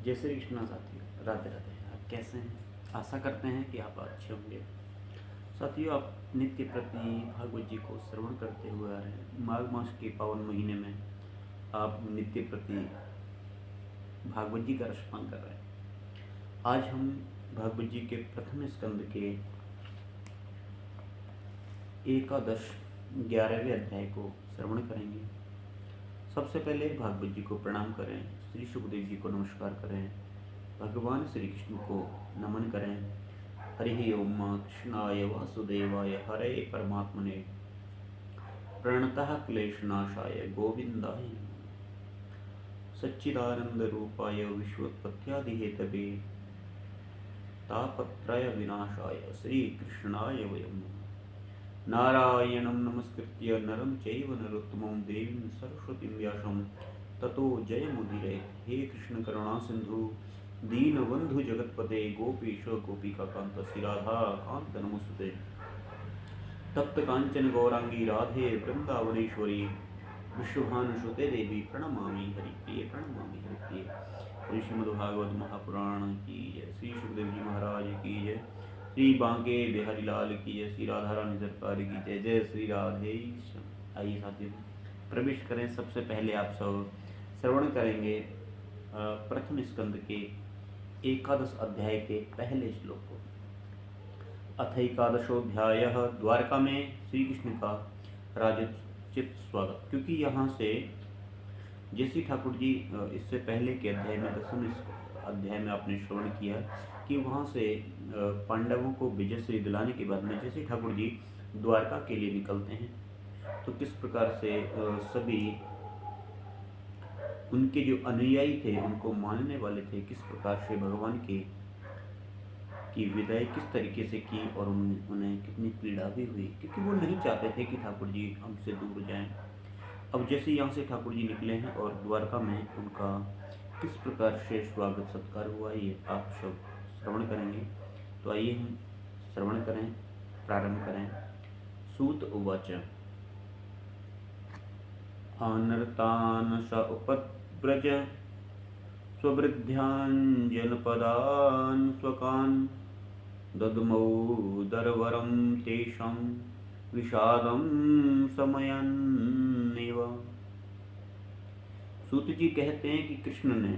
जय श्री कृष्णा साथियों, राधे राधे। आप कैसे हैं? आशा करते हैं कि आप अच्छे होंगे। साथियों, आप नित्य प्रति भागवत जी को श्रवण करते हुए आ रहे हैं। माघ मास के पावन महीने में आप नित्य प्रति भागवत जी का रसपान कर रहे हैं। आज हम भागवत जी के प्रथम स्कंद के एकादश 11वें अध्याय को श्रवण करेंगे। सबसे पहले भागवत जी को प्रणाम करें, श्री सुखदेव जी को नमस्कार करें, भगवान श्री कृष्ण को नमन करें। हरि ओम कृष्णाय वासुदेवाय हरे परमात्मने प्रणतः क्लेशनाशाय गोविंदाय नमः। सच्चिदानंद रूपाय विश्वोत्पत्त्यादि हेतवे तापत्रय विनाशाय श्री कृष्णाय वयं नमः। नारायणं नमस्कृत्य नरं चैव नरोत्तमं देवीं सरस्वतीं व्यासं ततो जयमुदीरयेत्। हे कृष्ण करुणा सिंधु दीनबंधु जगतपते गोपीश गोपिकाकांत श्री राधा कांत नमोस्तुते। तप्त कांचन गौरांगी राधे वृंदावनेश्वरी विश्वभानुसुते देवी प्रणमामि हरिप्रिय प्रणमामि हरिप्रिय। श्रीमद्भागवत महापुराण की जय। श्री सुखदेव जी महाराज की जय। श्री बांके बिहारी लाल की जय। श्री राधा रानी सरकार की जय। जय श्री राधे। आइए साथियों, प्रवेश करें। सबसे पहले आप सब श्रवण करेंगे प्रथम स्कंद के एकादश अध्याय के पहले श्लोक को। अथ एकादशोऽध्यायः। द्वारका में श्री कृष्ण का राजोचित स्वागत। क्योंकि यहाँ से जैसी ठाकुर जी इससे पहले के अध्याय में दसम अध्याय में आपने श्रवण किया कि वहाँ से पांडवों को विजय श्री दिलाने के बाद में जैसे ठाकुर जी द्वारका के लिए निकलते हैं, तो किस प्रकार से सभी उनके जो अनुयायी थे, उनको मानने वाले थे, किस प्रकार से भगवान की विदाई किस तरीके से की और उन्हें कितनी पीड़ा भी हुई, क्योंकि वो नहीं चाहते थे कि ठाकुर जी हमसे दूर जाएं। अब जैसे यहाँ से ठाकुर जी निकले हैं और द्वारका में उनका किस प्रकार से स्वागत सत्कार हुआ, ये आप सब श्रवण करेंगे। तो आइए हम श्रवण करें, प्रारंभ करें। सूत उवाच। आनर्तान् स उपव्रज स्ववृद्ध्यान् जनपदान् स्वकान् दद्मौदरवरं तेषां विषादं समयन्नेव। सूत जी कहते हैं कि कृष्ण ने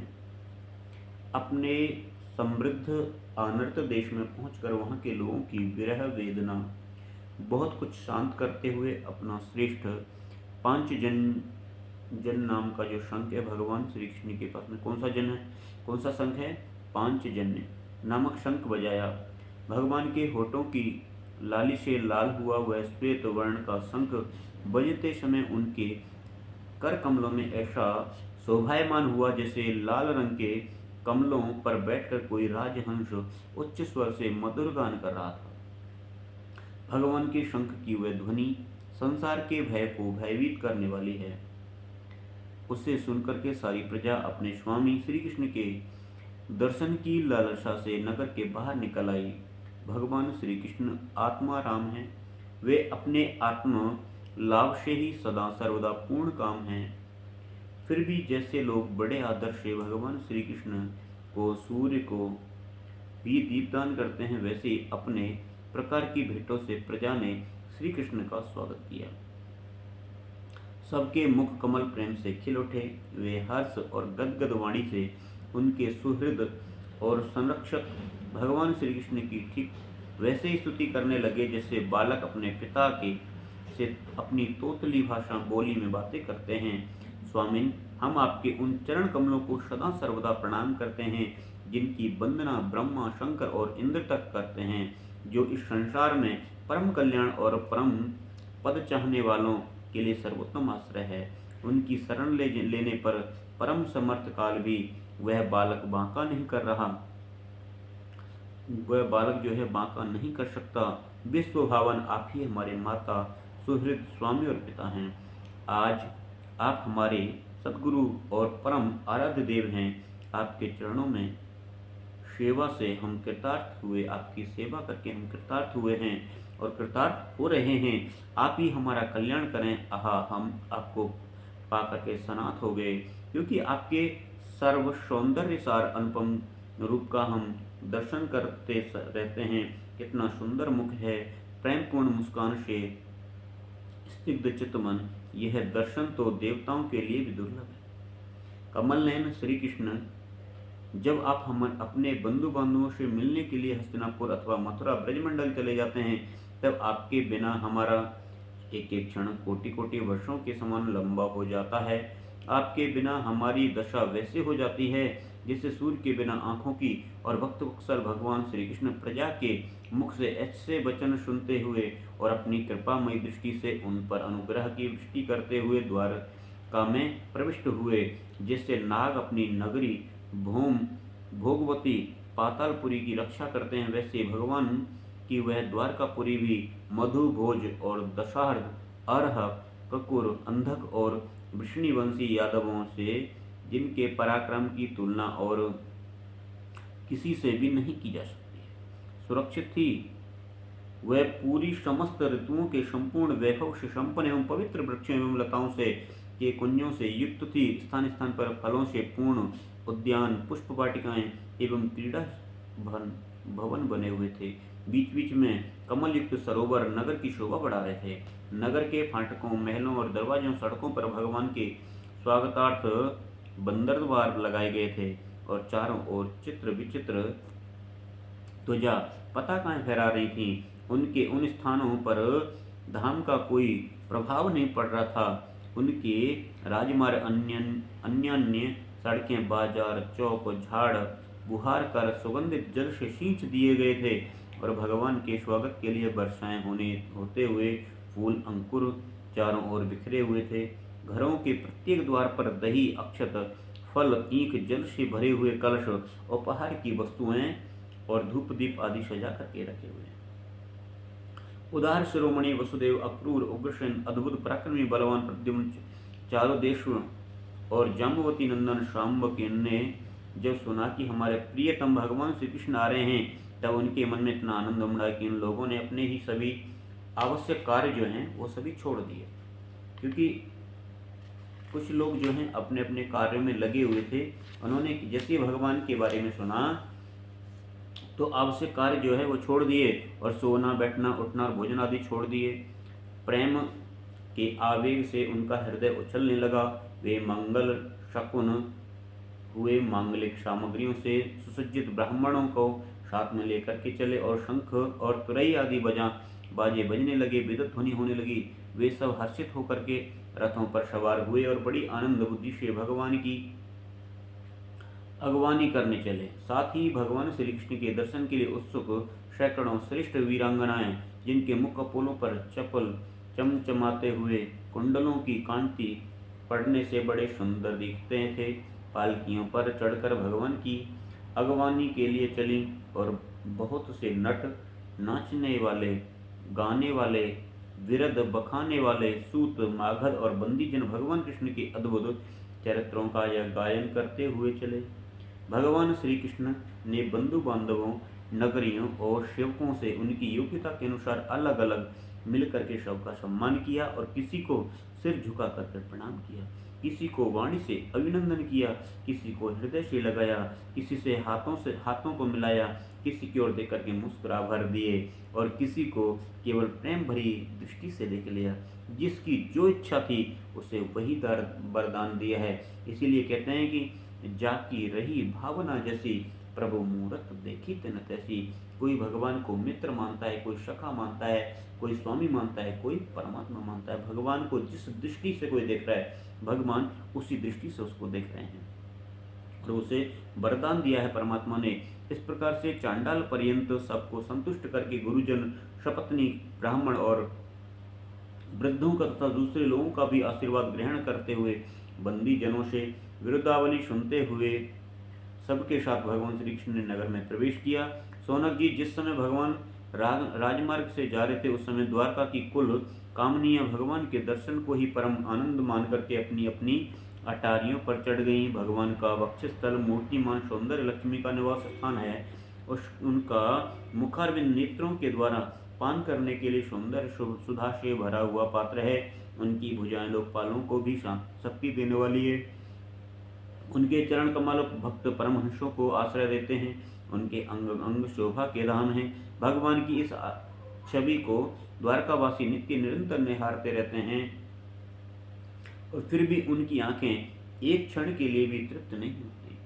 अपने समृद्ध आनर्त देश में पहुंचकर वहां के लोगों की विरह वेदना बहुत कुछ शांत करते हुए अपना श्रेष्ठ पांचजन्य नाम का जो शंख है भगवान श्री कृष्ण के पास में, कौन सा शंख है? पांचजन्य नामक शंख बजाया। भगवान के होठों की लाली से लाल हुआ वह श्वेत वर्ण का शंख बजते समय उनके कर कमलों में ऐसा शोभायमान हुआ जैसे लाल रंग के कमलों पर बैठकर कोई राजहंस उच्च स्वर से मधुर गान कर रहा था। भगवान के शंख की वह ध्वनि संसार के भय को भयभीत करने वाली है। उसे सुनकर के सारी प्रजा अपने स्वामी श्री कृष्ण के दर्शन की लालसा से नगर के बाहर निकल आई। भगवान श्री कृष्ण आत्मा राम हैं। वे अपने आत्मा लाभ से ही सदा सर्वदा पूर्ण काम हैं। फिर भी जैसे लोग बड़े आदर से भगवान श्री कृष्ण को, सूर्य को भी दीपदान करते हैं, वैसे ही अपने प्रकार की भेंटों से प्रजा ने श्री कृष्ण का स्वागत किया। सबके मुख कमल प्रेम से खिल उठे। वे हर्ष और गदगद वाणी से उनके सुहृद और संरक्षक भगवान श्री कृष्ण की ठीक वैसे ही स्तुति करने लगे जैसे बालक अपने पिता के से अपनी तोतली भाषा बोली में बातें करते हैं। स्वामिन, हम आपके उन चरण कमलों को सदा सर्वदा प्रणाम करते हैं जिनकी वंदना ब्रह्मा, शंकर और इंद्र तक करते हैं, जो इस संसार में परम कल्याण और परम पद चाहने वालों के लिए सर्वोत्तम आश्रय है। उनकी शरण लेने पर परम समर्थ काल भी वह बालक बांका नहीं कर रहा, वह बालक जो है बांका नहीं कर सकता। विश्वभावन आप ही हमारे माता, सुहृद, स्वामी और पिता हैं। आज आप हमारे सद्गुरु और परम आराध्य देव हैं। आपके चरणों में सेवा से हम कृतार्थ हुए, आपकी सेवा करके हम कृतार्थ हुए हैं और कृतार्थ हो रहे हैं। आप ही हमारा कल्याण करें। आहा, हम आपको पा करके सनाथ हो गए, क्योंकि आपके सर्व सौंदर्य सार अनुपम रूप का हम दर्शन करते रहते हैं। कितना सुंदर मुख है, प्रेमपूर्ण मुस्कान से स्निग्ध चित्त मन, यह दर्शन तो देवताओं के लिए भी दुर्लभ है। कमल नयन श्री कृष्ण, जब आप हम अपने बंधु बांधवों से मिलने के लिए हस्तिनापुर अथवा मथुरा ब्रजमंडल चले जाते हैं, तब आपके बिना हमारा एक एक क्षण कोटि कोटि वर्षों के समान लंबा हो जाता है। आपके बिना हमारी दशा वैसे हो जाती है जैसे सूर्य के बिना आंखों की। और भक्त वत्सल भगवान श्री कृष्ण प्रजा के मुख से ऐसे वचन सुनते हुए और अपनी कृपामयी दृष्टि से उन पर अनुग्रह की वृष्टि करते हुए द्वारका में प्रविष्ट हुए। जैसे नाग अपनी नगरी भोगवती पातालपुरी की रक्षा करते हैं, वैसे भगवान की वह द्वारकापुरी भी मधु, भोज और दशार्ध, अर्ह, ककुर, अंधक और वृष्णिवंशी यादवों से, जिनके पराक्रम की तुलना और किसी से भी नहीं की जा सकती है, सुरक्षित थी। वह पूरी समस्त ऋतुओं के संपूर्ण वैभव से संपन्न एवं पवित्र वृक्षों एवं लताओं से के कुंजों से युक्त थी। स्थान स्थान पर फलों से पूर्ण उद्यान, पुष्प वाटिकाएं एवं क्रीड़ा भवन बने हुए थे। बीच बीच में कमल युक्त सरोवर नगर की शोभा बढ़ा रहे थे। नगर के फाटकों, महलों और दरवाजों, सड़कों पर भगवान के स्वागतार्थ बंदर द्वार लगाए गए थे और चारों ओर चित्र विचित्र ध्वजा पताकाएं फहरा रही थीं। उनके उन स्थानों पर धाम का कोई प्रभाव नहीं पड़ रहा था। उनके राजमार्ग अन्य सड़कें, बाजार, चौक, झाड़ बुहार कर सुगंधित जल से सींच दिए गए थे और भगवान के स्वागत के लिए वर्षाएं होते हुए फूल अंकुर चारों ओर बिखरे हुए थे। घरों के प्रत्येक द्वार पर दही, अक्षत, फल, ईख, जल से भरे हुए कलश, उपहार की वस्तुएं और धूप दीप आदि सजा करके रखे हुए हैं। उदार शिरोमणि वसुदेव, अक्रूर, उग्रसेन, अद्भुत पराक्रमी बलवान प्रद्युम्न, चारों देश और जाम्बवती नंदन शाम्बकी ने जब सुना कि हमारे प्रियतम भगवान श्री कृष्ण आ रहे हैं, तब उनके मन में इतना आनंद उमड़ा कि इन लोगों ने अपने ही सभी आवश्यक कार्य जो हैं वो सभी छोड़ दिए। क्योंकि कुछ लोग जो हैं अपने अपने कार्यों में लगे हुए थे। उन्होंने जैसे भगवान के बारे में सुना तो आवश्यक कार्य जो है वो छोड़ दिए और सोना, बैठना, उठना और भोजन आदि छोड़ दिए। प्रेम के आवेग से उनका हृदय उछलने लगा। वे मंगल शकुन हुए मांगलिक सामग्रियों से सुसज्जित ब्राह्मणों को साथ में लेकर के चले और शंख और तुरई आदि बाजे बजने लगे, विद्युत ध्वनि होने लगी। वे सब हर्षित होकर के रथों पर सवार हुए और बड़ी आनंद बुद्धि से भगवान की अगवानी करने चले। साथ ही भगवान श्री कृष्ण के दर्शन के लिए उत्सुक सैकड़ों श्रेष्ठ वीरांगनाएं, जिनके मुख कपोलों पर चपल चमचमाते हुए कुंडलों की कांति पड़ने से बड़े सुंदर दिखते थे, पालकियों पर चढ़कर भगवान की अगवानी के लिए चली और बहुत से नट, नाचने वाले, गाने वाले, विरद बखाने वाले, सूत, मागध और बंदीजन भगवान कृष्ण के अद्भुत चरित्रों का यह गायन करते हुए चले। भगवान श्री कृष्ण ने बंधु बांधवों, नगरियों और सेवकों से उनकी योग्यता के अनुसार अलग अलग मिलकर के सबका सम्मान किया और किसी को सिर झुका कर प्रणाम किया, किसी को वाणी से अभिनंदन किया, किसी को हृदय से लगाया, किसी से हाथों को मिलाया, किसी की ओर देख करके मुस्कुरा भर दिए और किसी को केवल प्रेम भरी दृष्टि से देख लिया। जिसकी जो इच्छा थी उसे वही वरदान दिया है। इसीलिए कहते हैं कि जाकी रही भावना जैसी, प्रभु मूरत देखी तिन तैसी। कोई भगवान को मित्र मानता है, कोई सखा मानता है, कोई स्वामी मानता है, कोई परमात्मा मानता है। भगवान को जिस दृष्टि से कोई देख रहा है, भगवान उसी दृष्टि से उसको देख रहे हैं और उसे वरदान दिया है परमात्मा ने। इस प्रकार से चांडाल पर्यंत सबको संतुष्ट करके गुरुजन, सपत्नी, ब्राह्मण और वृद्धों का तथा दूसरे लोगों का भी आशीर्वाद ग्रहण करते हुए, बंदी जनों से विरुद्धावली सुनते हुए सबके साथ भगवान श्री कृष्ण ने नगर में प्रवेश किया। सौनक जी, जिस समय भगवान राजमार्ग से जा रहे थे, उस समय द्वारका की कुल कामनियां भगवान के दर्शन को ही परम आनंद मान करके अपनी अपनी अटारियों पर चढ़ गईं। भगवान का वक्षस्थल मूर्तिमान सौंदर्य लक्ष्मी का निवास स्थान है। उनका मुखारविंद नेत्रों के द्वारा पान करने के लिए सौंदर्य सुधा से भरा हुआ पात्र है। उनकी भुजाएं लोकपालों को भी शक्ति देने वाली है। उनके चरण कमल भक्त परमहंसों को आश्रय देते हैं। उनके अंग अंग शोभा के धाम हैं। भगवान की इस छवि को द्वारकावासी नित्य निरंतर निहारते रहते हैं और फिर भी उनकी आंखें एक क्षण के लिए भी तृप्त नहीं होती।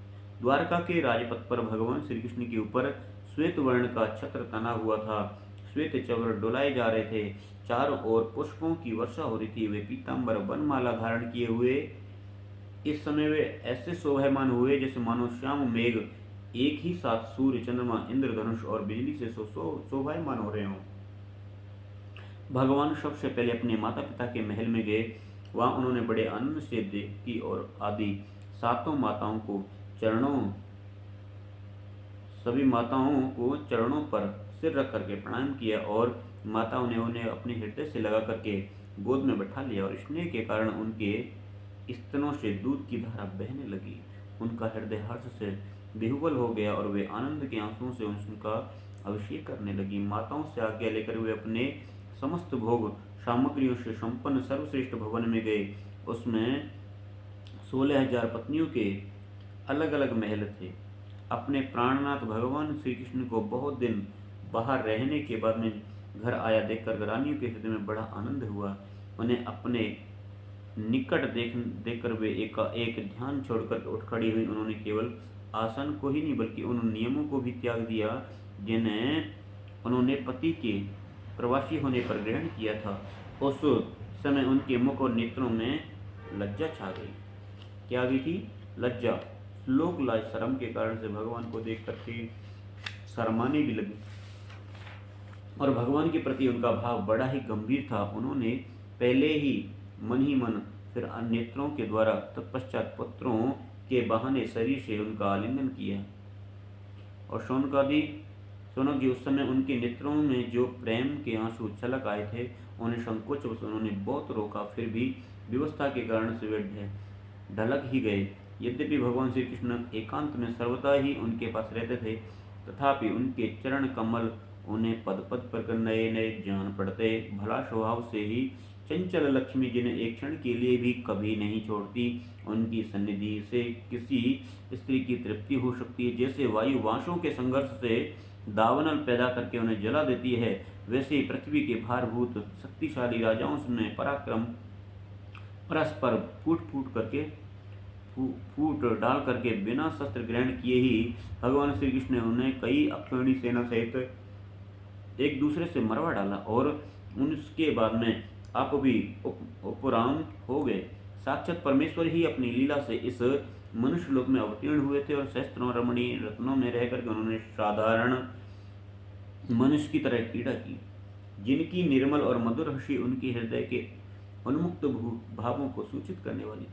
द्वारका के राजपथ पर भगवान श्री कृष्ण के ऊपर श्वेत वर्ण का छत्र तना हुआ था। श्वेत चवर डुलाए जा रहे थे। चारों ओर पुष्पों की वर्षा हो रही थी। वे पीतांबर वनमाला धारण किए हुए इस समय वे ऐसे शोभायमान हुए जैसे मानो श्याम मेघ एक ही साथ सूर्य, चंद्रमा, इंद्रधनुष और बिजली से शोभायमान हो रहे हों। भगवान सबसे पहले अपने माता पिता के महल में गए। वहां उन्होंने बड़े आनंद से देवकी और आदि सभी माताओं को चरणों पर सिर रख करके प्रणाम किया और माताओं ने उन्हें अपने हृदय से लगा करके गोद में बैठा लिया और स्नेह के कारण उनके स्तनों से दूध की धारा बहने लगी। उनका हृदय हर्ष से विह्वल हो गया और वे आनंद के आंसुओं से उनका अभिषेक करने लगी। माताओं से आज्ञा लेकर वे अपने समस्त भोग सामग्रियों से संपन्न सर्वश्रेष्ठ भवन में गए। उसमें 16,000 पत्नियों के अलग अलग महल थे। अपने प्राणनाथ भगवान श्री कृष्ण को बहुत दिन बाहर रहने के बाद में घर आया देखकर रानियों के हृदय में बड़ा आनंद हुआ। उन्हें अपने निकट देखकर वे एक ध्यान छोड़कर उठ खड़ी हुई। उन्होंने केवल आसन को ही नहीं बल्कि उन नियमों को भी त्याग दिया जिन्हें उन्होंने पति के प्रवासी होने पर ग्रहण किया था। उस समय उनके मुख और नेत्रों में लज्जा छा गई। क्या आ गई थी? लज्जा। लोक लाज शर्म के कारण से भगवान को देख करके शर्माने भी लगी और भगवान के प्रति उनका भाव बड़ा ही गंभीर था। उन्होंने पहले ही मन फिर नेत्रों के द्वारा तत्पश्चात पत्रों के बहाने शरीर से उनका आलिंगन किया। और शौनक जी उस समय उनके नेत्रों में जो प्रेम के आंसू छलक आए थे उन्हें संकोच उन्होंने बहुत रोका, फिर भी व्यवस्था के कारण से वे ढलक ही गए। यद्यपि भगवान श्री कृष्ण एकांत में सर्वदा ही उनके पास रहते थे, तथापि उनके चरण कमल उन्हें पद पद पर नए नए जान पड़ते। भला स्वभाव से ही चंचल लक्ष्मी जिन्हें एक क्षण के लिए भी कभी नहीं छोड़ती, उनकी सन्निधि से किसी स्त्री की तृप्ति हो सकती है। जैसे वायु वाशों के संघर्ष से दावानल पैदा करके उन्हें जला देती है, वैसे ही पृथ्वी के भारभूत शक्तिशाली राजाओं में पराक्रम परस्पर फूट डाल करके बिना शस्त्र ग्रहण किए ही भगवान श्री कृष्ण ने उन्हें कई अक्षौहिणी सेना सहित एक दूसरे से मरवा डाला और उनके बाद में आप भी उपराम हो गए। साक्षात परमेश्वर ही अपनी लीला से इस मनुष्य लोक में अवतीर्ण हुए थे और सहस्त्रों रमणीय रत्नों में रह करके उन्होंने साधारण मनुष्य की तरह क्रीड़ा की, जिनकी निर्मल और मधुर हंसी उनके हृदय के उन्मुक्त भावों को सूचित करने वाली थी,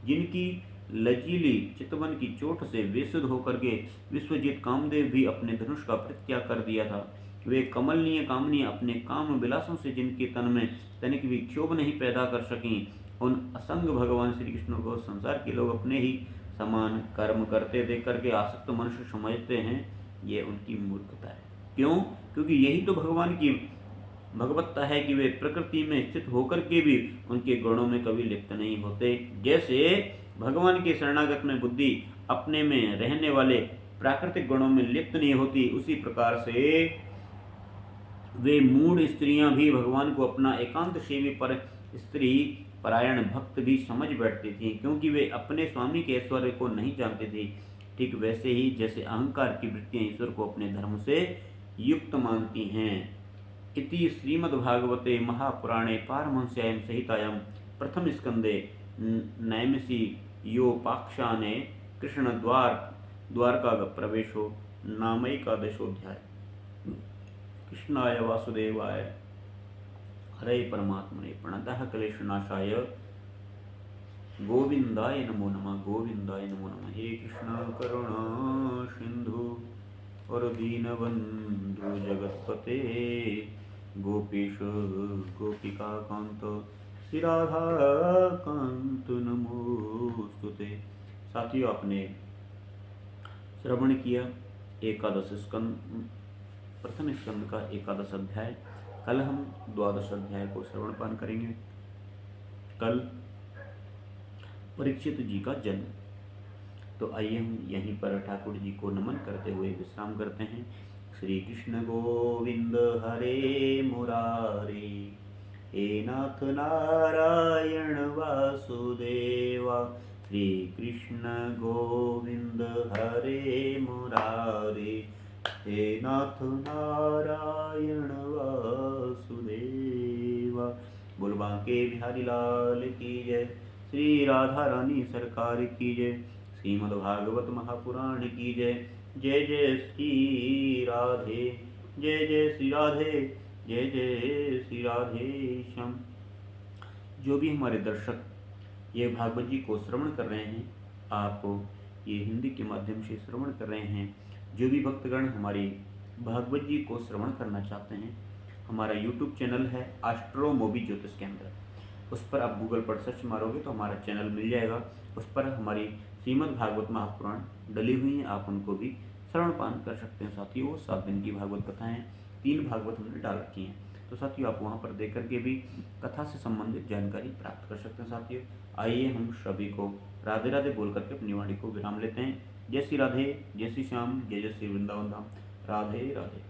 जिनकी लचीली चितवन की चोट से बेसुध होकर के विश्वजीत कामदेव भी अपने धनुष का परित्याग कर दिया था। वे कमलनीय कामनी अपने काम विलासों से जिनके तन में तनिक भी क्षोभ नहीं पैदा कर सकी, उन असंग भगवान श्री कृष्ण को संसार के लोग अपने ही समान कर्म करते देख करके आसक्त मनुष्य समझते हैं। ये उनकी मूर्खता है। क्यों? क्योंकि यही तो भगवान की भगवत्ता है कि वे प्रकृति में स्थित होकर के भी उनके गुणों में कभी लिप्त नहीं होते। जैसे भगवान के शरणागत में बुद्धि अपने में रहने वाले प्राकृतिक गुणों में लिप्त नहीं होती, उसी प्रकार से वे मूढ़ स्त्रियां भी भगवान को अपना एकांत सेवी पर स्त्री परायण भक्त भी समझ बैठती थी, क्योंकि वे अपने स्वामी के ऐश्वर्य को नहीं जानती थी। ठीक वैसे ही जैसे अहंकार की वृत्तियां ईश्वर को अपने धर्म से युक्त मानती हैं। इति श्रीमद्भागवते महापुराणे पारमहंस्यां संहितायां प्रथम स्कंदे नैमिषि योपाख्याने कृष्ण द्वारका प्रवेशो नामैकादशोऽध्याय। कृष्णाय वासुदेवाय हरे परमात्मने प्रणतः क्लेशनाशाय गोविंदाय नमो नमः। गोविंदाय नमो नमः। हे कृष्ण करुणा सिंधु और दीनबंधु जगतपते गोपीश गोपिका कांत श्री राधा कांत नमोस्तुते। साथियों, आपने श्रवण किया प्रथम स्कंद का 11 अध्याय। कल हम 12 अध्याय को श्रवण पान करेंगे। कल परीक्षित जी का जन्म। तो आइए हम यहीं पर ठाकुर जी को नमन करते हुए विश्राम करते हैं। श्री कृष्ण गोविंद हरे मुरारे, हे नाथ नारायण वासुदेवा। श्री कृष्ण गोविंद हरे मुरारे, हे नाथ नारायण वासुदेवा। बोल बांके बिहारी लाल की जय। श्री राधा रानी सरकार की जय। श्रीमद्भागवत महापुराण की जय। जय जय श्री राधे, जय जय श्री राधे, जय जय श्री राधे श्याम। जो भी हमारे दर्शक ये भागवत जी को श्रवण कर रहे हैं, आप ये हिंदी के माध्यम से श्रवण कर रहे हैं, जो भी भक्तगण हमारी भागवत जी को श्रवण करना चाहते हैं, हमारा यूट्यूब चैनल है एस्ट्रो मोबी ज्योतिष केंद्र। उस पर आप गूगल पर सर्च मारोगे तो हमारा चैनल मिल जाएगा। उस पर हमारी श्रीमद् भागवत महापुराण डली हुई हैं, आप उनको भी श्रवण पान कर सकते हैं। साथियों, वो 7 दिन की भागवत कथाएँ 3 भागवत हमने डाल रखी हैं, तो साथियों आप वहाँ पर देख करके भी कथा से संबंधित जानकारी प्राप्त कर सकते हैं। साथियों, आइए हम सभी को राधे राधे बोल करके अपनी वाणी को विराम लेते हैं। जय श्री राधे, जय श्री श्याम, जय जय श्री वृंदावन धाम। राधे राधे।